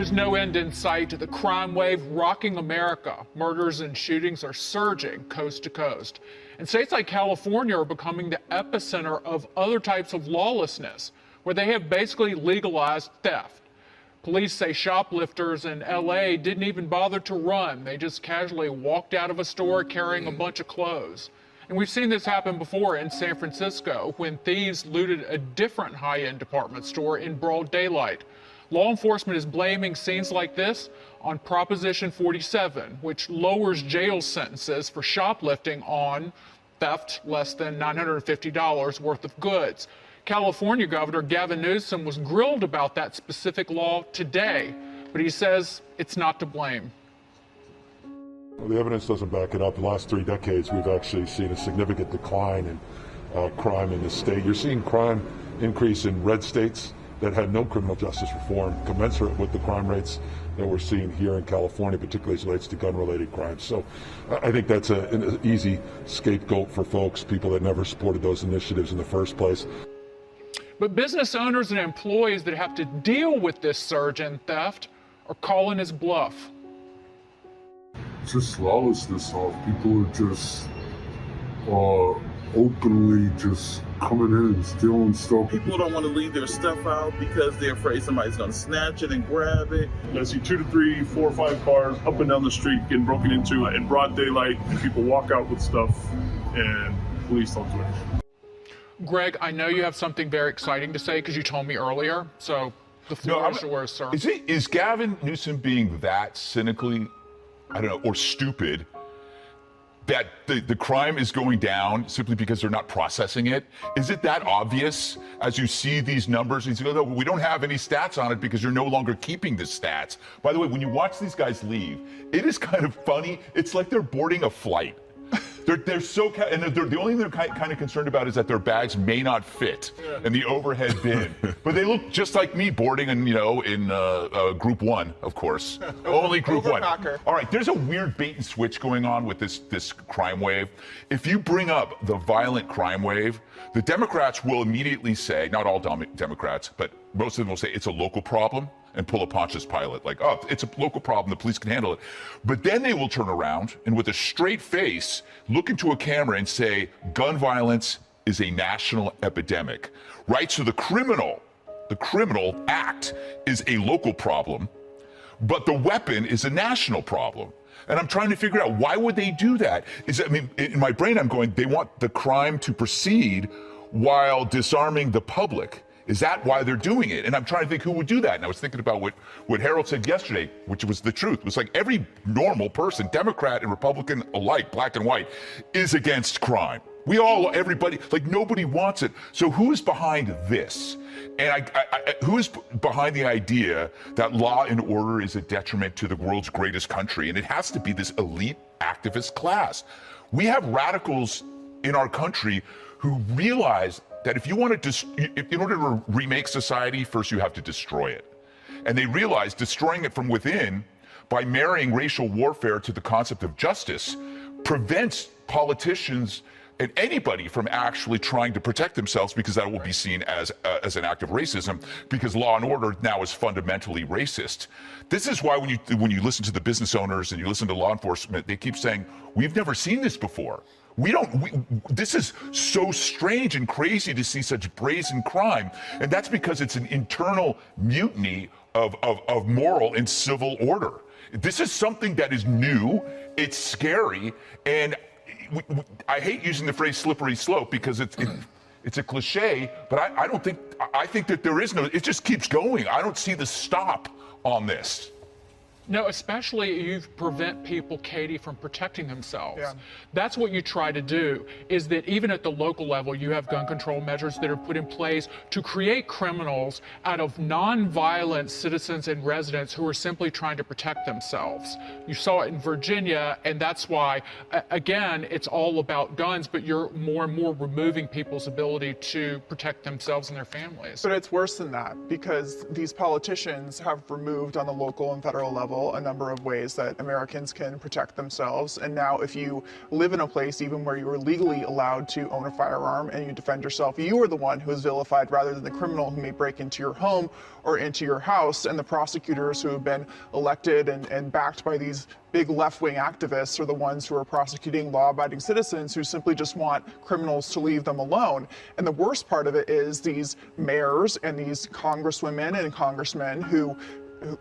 There's no end in sight to the crime wave rocking America. Murders and shootings are surging coast to coast. And states like California are becoming the epicenter of other types of lawlessness, where they have basically legalized theft. Police say shoplifters in LA didn't even bother to run. They just casually walked out of a store carrying a bunch of clothes. And we've seen this happen before in San Francisco when thieves looted a different high-end department store in broad daylight. Law enforcement is blaming scenes like this on Proposition 47, which lowers jail sentences for shoplifting on theft less than $950 worth of goods. California Governor Gavin Newsom was grilled about that specific law today, but he says it's not to blame. Well, the evidence doesn't back it up. The last 3 decades, we've actually seen a significant decline in crime in the state. You're seeing crime increase in red states that had no criminal justice reform commensurate with the crime rates that we're seeing here in California, particularly as it relates to gun-related crimes. So I think that's an easy scapegoat for folks, people that never supported those initiatives in the first place. But business owners and employees that have to deal with this surge in theft are calling his bluff. It's just lawlessness. People are just openly just coming in and stealing stuff. People don't want to leave their stuff out because they're afraid somebody's going to snatch it and grab it. I see 2 to 3, 4 or 5 cars up and down the street getting broken into in broad daylight, and people walk out with stuff, and police don't do it. Greg, I know you have something very exciting to say because you told me earlier, so the floor is yours, sir. Is Gavin Newsom being that cynically, I don't know, or stupid, that the crime is going down simply because they're not processing it? Is it that obvious as you see these numbers? And you go, no, we don't have any stats on it because you're no longer keeping the stats. By the way, when you watch these guys leave, it is kind of funny. It's like they're boarding a flight. They're so, and the only thing they're kind of concerned about is that their bags may not fit in the overhead bin. But they look just like me boarding in, Group 1, of course. Only Group 1. All right, there's a weird bait and switch going on with this crime wave. If you bring up the violent crime wave, the Democrats will immediately say, not all Democrats, but most of them will say it's a local problem and pull a Pontius Pilate, like, oh, it's a local problem, the police can handle it. But then they will turn around and with a straight face, look into a camera and say, gun violence is a national epidemic, right? So the criminal act is a local problem, but the weapon is a national problem. And I'm trying to figure out, why would they do that? In my brain, I'm going, they want the crime to proceed while disarming the public. Is that why they're doing it? And I'm trying to think who would do that. And I was thinking about what Harold said yesterday, which was the truth. It was like every normal person, Democrat and Republican alike, black and white, is against crime. Everybody, like nobody wants it. So who is behind this? And who is behind the idea that law and order is a detriment to the world's greatest country? And it has to be this elite activist class. We have radicals in our country who realize that if you want to, in order to remake society, first you have to destroy it. And they realize destroying it from within by marrying racial warfare to the concept of justice prevents politicians and anybody from actually trying to protect themselves, because that will be seen as an act of racism, because law and order now is fundamentally racist. This is why when you listen to the business owners and you listen to law enforcement, they keep saying, we've never seen this before. This is so strange and crazy to see such brazen crime. And that's because it's an internal mutiny of moral and civil order. This is something that is new, it's scary, and I hate using the phrase slippery slope because it's a cliche, but I think that there is no, it just keeps going. I don't see the stop on this. No, especially you prevent people, Katie, from protecting themselves. Yeah. That's what you try to do, is that even at the local level, you have gun control measures that are put in place to create criminals out of non-violent citizens and residents who are simply trying to protect themselves. You saw it in Virginia, and that's why, again, it's all about guns, but you're more and more removing people's ability to protect themselves and their families. But it's worse than that, because these politicians have removed on the local and federal level still a number of ways that Americans can protect themselves. And now if you live in a place even where you are legally allowed to own a firearm and you defend yourself, you are the one who is vilified rather than the criminal who may break into your home or into your house. And the prosecutors who have been elected and backed by these big left-wing activists are the ones who are prosecuting law-abiding citizens who simply just want criminals to leave them alone. And the worst part of it is these mayors and these congresswomen and congressmen who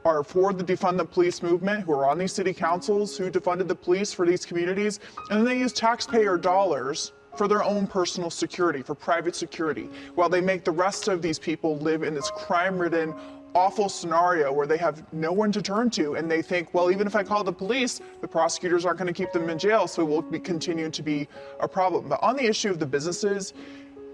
are for the defund the police movement, who are on these city councils, who defunded the police for these communities, and then they use taxpayer dollars for their own personal security, for private security, while they make the rest of these people live in this crime-ridden, awful scenario where they have no one to turn to, and they think, well, even if I call the police, the prosecutors aren't going to keep them in jail, so it will continue to be a problem. But on the issue of the businesses,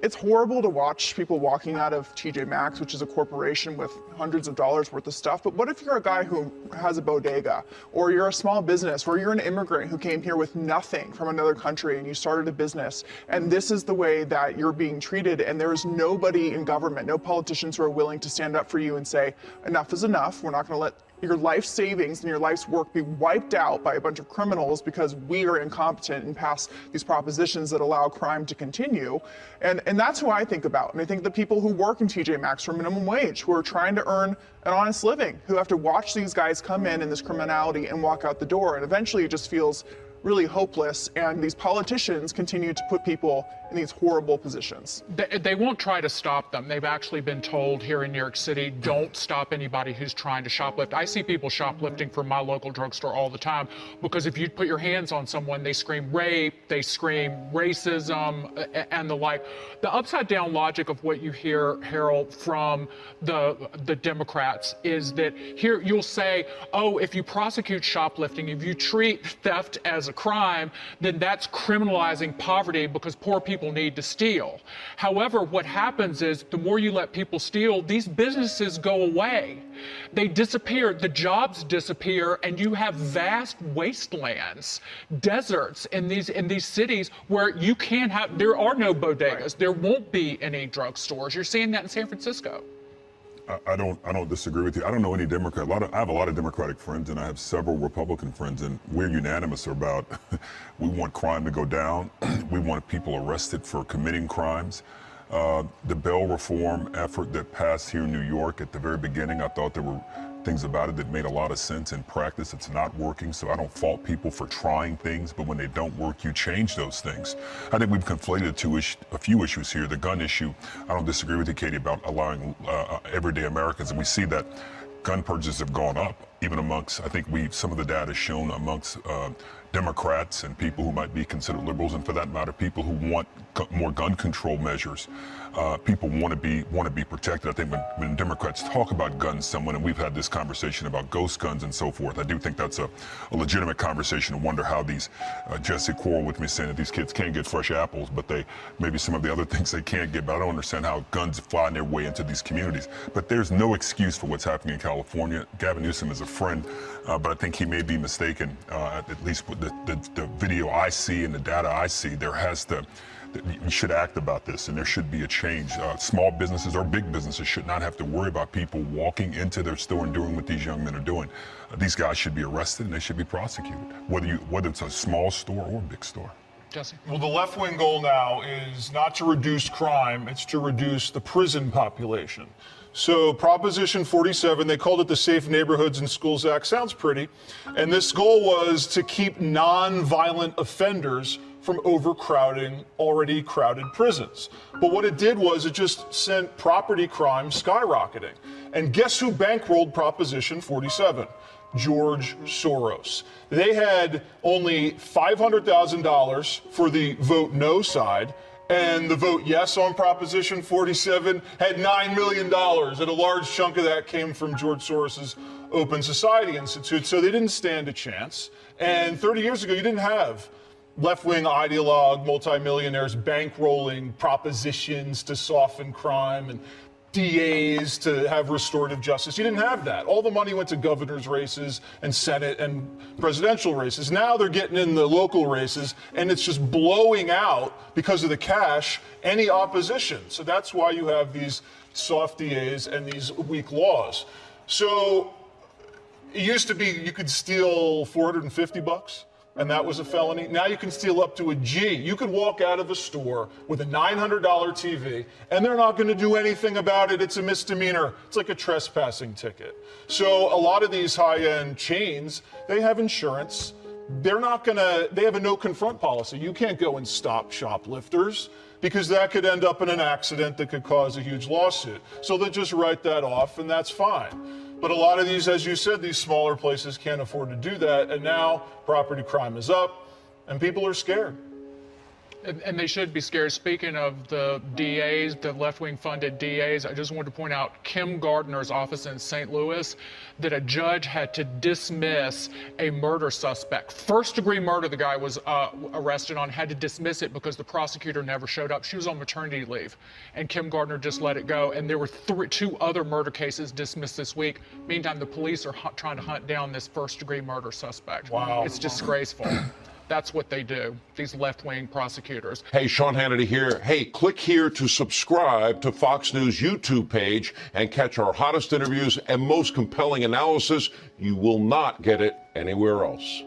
it's horrible to watch people walking out of TJ Maxx, which is a corporation with hundreds of dollars worth of stuff. But what if you're a guy who has a bodega, or you're a small business, or you're an immigrant who came here with nothing from another country and you started a business, and this is the way that you're being treated, and there is nobody in government, no politicians who are willing to stand up for you and say, enough is enough. We're not going to let your life savings and your life's work be wiped out by a bunch of criminals because we are incompetent and pass these propositions that allow crime to continue. And that's who I think about. And I think the people who work in TJ Maxx for minimum wage, who are trying to earn an honest living, who have to watch these guys come in this criminality and walk out the door. And eventually it just feels really hopeless, and these politicians continue to put people in these horrible positions. They won't try to stop them. They've actually been told here in New York City, don't stop anybody who's trying to shoplift. I see people shoplifting from my local drugstore all the time, because if you put your hands on someone, they scream rape, they scream racism, and the like. The upside down logic of what you hear, Harold, from the Democrats is that here you'll say, oh, if you prosecute shoplifting, if you treat theft as a crime, then that's criminalizing poverty because poor people need to steal. However, what happens is the more you let people steal, these businesses go away. They disappear, the jobs disappear, and you have vast wastelands, deserts in these cities where you can't have, there are no bodegas, right. There won't be any drugstores. You're seeing that in San Francisco. I don't disagree with you. I don't know any Democrat. I have a lot of Democratic friends, and I have several Republican friends, and we're unanimous about we want crime to go down. We want people arrested for committing crimes. The bail reform effort that passed here in New York at the very beginning, I thought there were things about it that made a lot of sense. In practice, it's not working, so I don't fault people for trying things, but when they don't work, you change those things. I think we've conflated a few issues here. The gun issue, I don't disagree with you, Katie, about allowing everyday Americans, and we see that gun purchases have gone up, even amongst, I think some of the data has shown amongst Democrats and people who might be considered liberals, and for that matter, people who want more gun control measures. People want to be protected. I think when Democrats talk about guns, and we've had this conversation about ghost guns and so forth, I do think that's a legitimate conversation. I wonder how these, Jesse quarreled with me saying that these kids can't get fresh apples, but maybe some of the other things they can't get, but I don't understand how guns fly their way into these communities. But there's no excuse for what's happening in California. Gavin Newsom is a friend, but I think he may be mistaken, at least with the video I see and the data I see. You should act about this, and there should be a change. Small businesses or big businesses should not have to worry about people walking into their store and doing what these young men are doing. These guys should be arrested and they should be prosecuted, whether it's a small store or a big store. Jesse? Well, the left-wing goal now is not to reduce crime, it's to reduce the prison population. So Proposition 47, they called it the Safe Neighborhoods and Schools Act. Sounds pretty. And this goal was to keep non-violent offenders from overcrowding already crowded prisons. But what it did was it just sent property crime skyrocketing. And guess who bankrolled Proposition 47? George Soros. They had only $500,000 for the vote no side, and the vote yes on Proposition 47 had $9 million, and a large chunk of that came from George Soros's Open Society Institute, so they didn't stand a chance. And 30 years ago, you didn't have left-wing ideologue multimillionaires bankrolling propositions to soften crime and DAs to have restorative justice. You didn't have that. All the money went to governor's races and Senate and presidential races. Now they're getting in the local races, and it's just blowing out, because of the cash, any opposition. So that's why you have these soft DAs and these weak laws. So It used to be you could steal $450, and that was a felony. Now you can steal up to a G. You could walk out of a store with a $900 TV, and they're not going to do anything about it. It's a misdemeanor. It's like a trespassing ticket. So a lot of these high-end chains, they have insurance. They have a no confront policy. You can't go and stop shoplifters because that could end up in an accident that could cause a huge lawsuit. So they just write that off, and that's fine. But a lot of these, as you said, these smaller places can't afford to do that, and now property crime is up, and people are scared. And they should be scared. Speaking of the DAs, the left-wing funded DAs, I just wanted to point out Kim Gardner's office in St. Louis, that a judge had to dismiss a murder suspect. First-degree murder the guy was arrested on, had to dismiss it because the prosecutor never showed up. She was on maternity leave, and Kim Gardner just let it go. And there were two other murder cases dismissed this week. Meantime, the police are trying to hunt down this first-degree murder suspect. Wow. It's disgraceful. That's what they do, these left-wing prosecutors. Hey, Sean Hannity here. Hey, click here to subscribe to Fox News YouTube page and catch our hottest interviews and most compelling analysis. You will not get it anywhere else.